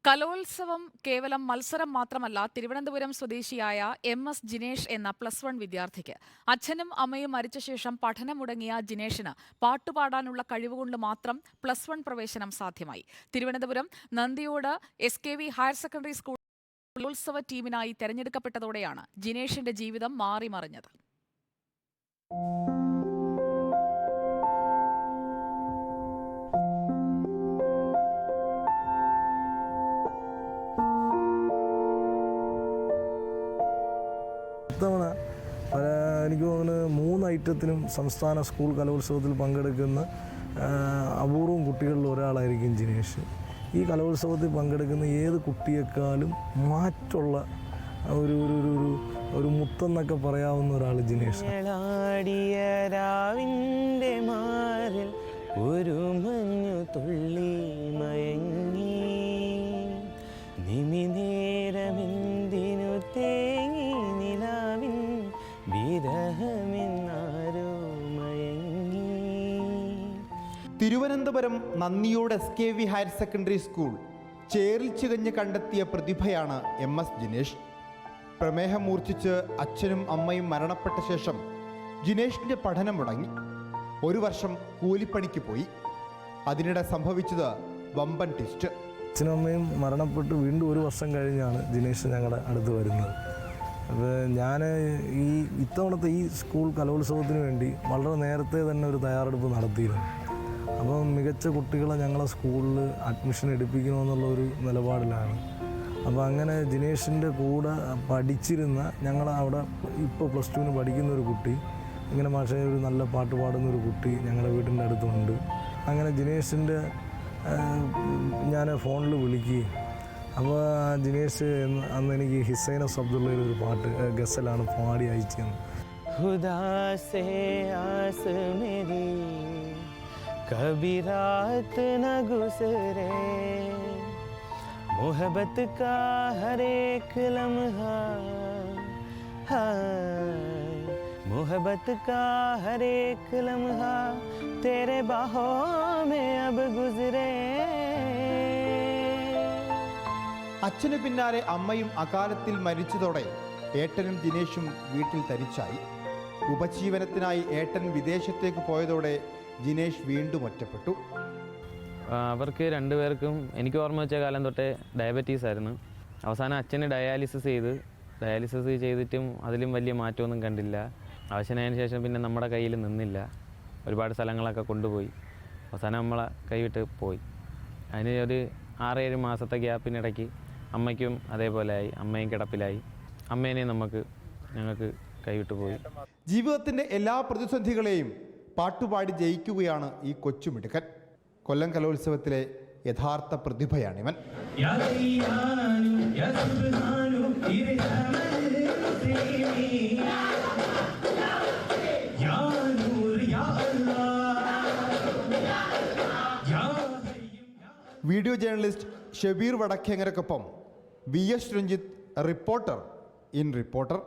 കലോത്സവം കേവലം മത്സരം മാത്രമല്ല. തിരുവനന്തപുരം സ്വദേശിയായ MS ജിനേഷ് എന്ന +1 വിദ്യാർത്ഥിക്ക് അച്ഛനും അമ്മയും മരിച്ച ശേഷം പഠനം മുടങ്ങിയ ജിനേഷിന് പാട്ടുപാടാനുള്ള കഴിവുകൊണ്ട് മാത്രം +1 പ്രവേശനം സാധ്യമായി. Thiruvananthapuram Nandiyode SKV higher secondary school കലോത്സവ ടീമിനായി തെരഞ്ഞെടുക്കപ്പെട്ടതോടെയാണ് ജിനേഷിന്റെ ജീവിതം മാറിമറിഞ്ഞത്. ഇത്തവണ എനിക്ക് തോന്നുന്നു 3 ഐറ്റത്തിനും സംസ്ഥാന സ്കൂൾ കലോത്സവത്തിൽ പങ്കെടുക്കുന്ന അപൂർവം കുട്ടികളിൽ ഒരാളായിരിക്കും ജിനേഷ്. ഈ കലോത്സവത്തിൽ പങ്കെടുക്കുന്ന ഏത് കുട്ടിയേക്കാളും മാറ്റുള്ള ഒരു മുത്തെന്നൊക്കെ പറയാവുന്ന ഒരാൾ ജിനേഷ്. ഒരു മഞ്ഞു തുള്ളി മയങ്ങി നിമിനേരമെന്തിനു തേങ്ങി നിലാവിൻ വിരഹമെന്നാരോ മയങ്ങി. Thiruvananthapuram Nandiyode SKV higher secondary school ചേറിൽ ചികഞ്ഞ് കണ്ടെത്തിയ പ്രതിഭയാണ് MS ജിനേഷ്. പ്രമേഹം മൂർച്ഛിച്ച് അച്ഛനും അമ്മയും മരണപ്പെട്ട ശേഷം ജിനേഷിൻ്റെ പഠനം മുടങ്ങി. 1 വർഷം കൂലിപ്പണിക്ക് പോയി. അതിനിടെ സംഭവിച്ചത് വമ്പൻ ട്വിസ്റ്റ്. അച്ഛനും അമ്മയും മരണപ്പെട്ട് വീണ്ടും 1 വർഷം കഴിഞ്ഞാണ് ജിനേഷ് ഞങ്ങളുടെ അടുത്ത് വരുന്നത്. അപ്പോൾ ഞാൻ ഇത്തവണത്തെ ഈ സ്കൂൾ കലോത്സവത്തിന് വേണ്ടി വളരെ നേരത്തെ തന്നെ ഒരു തയ്യാറെടുപ്പ് നടത്തിയിരുന്നു. അപ്പം മികച്ച കുട്ടികളെ ഞങ്ങളെ സ്കൂളിൽ അഡ്മിഷൻ എടുപ്പിക്കണമെന്നുള്ള ഒരു നിലപാടിലാണ്. അപ്പോൾ അങ്ങനെ ജിനേഷിൻ്റെ കൂടെ പഠിച്ചിരുന്ന ഞങ്ങളവിടെ ഇപ്പോൾ +2 പഠിക്കുന്ന ഒരു കുട്ടി, ഇങ്ങനെ മാഷേ ഒരു നല്ല പാട്ട് പാടുന്നൊരു കുട്ടി ഞങ്ങളുടെ വീടിൻ്റെ അടുത്തുണ്ട്. അങ്ങനെ ജിനേഷിൻ്റെ ഞാൻ ഫോണിൽ വിളിക്കുകയും അപ്പോൾ ജിനേഷ് അന്ന് എനിക്ക് ഹിസൈനസ് അബ്ദുള്ളയുടെ ഒരു പാട്ട് ഗസലാണ് പാടി അയച്ചത്. कभी रात न गुजरे मोहब्बत का हर एक लम्हा, मोहब्बत का हर एक लम्हा तेरे बाहों में अब गुजरे. അച്ഛന് പിന്നാലെ അമ്മയും അകാലത്തിൽ മരിച്ചതോടെ ഏട്ടനും ജിനേഷും വീട്ടിൽ തനിച്ചായി. ഉപജീവനത്തിനായി ഏട്ടൻ വിദേശത്തേക്ക് പോയതോടെ ജിനേഷ് വീണ്ടും ഒറ്റപ്പെട്ടു. അവർക്ക് 2 പേർക്കും എനിക്ക് ഓർമ്മ വെച്ച കാലം തൊട്ടേ ഡയബറ്റീസ് ആയിരുന്നു. അവസാനം അച്ഛന് ഡയാലിസിസ് ചെയ്തിട്ടും അതിലും വലിയ മാറ്റമൊന്നും കണ്ടില്ല. അവശനായതിനു ശേഷം പിന്നെ നമ്മുടെ കയ്യിൽ നിന്നില്ല. ഒരുപാട് സ്ഥലങ്ങളൊക്കെ കൊണ്ടുപോയി. അവസാനം നമ്മളെ കൈവിട്ട് പോയി. അതിന് ഒരു 6-7 മാസത്തെ ഗ്യാപ്പിനിടയ്ക്ക് അമ്മയ്ക്കും അതേപോലെ ആയി. അമ്മയും കിടപ്പിലായി. അമ്മേനെ ഞങ്ങൾക്ക് കൈവിട്ട് പോയി. ജീവിതത്തിൻ്റെ എല്ലാ പ്രതിസന്ധികളെയും പാട്ടുപാടി ജയിക്കുകയാണ് ഈ കൊച്ചുമിടുക്കൻ. കൊല്ലം കലോത്സവത്തിലെ യഥാർത്ഥ പ്രതിഭയാണിവൻ. വീഡിയോ ജേർണലിസ്റ്റ് ഷബീർ വടക്കേങ്ങരക്കൊപ്പം VS Ranjith, reporter in reporter.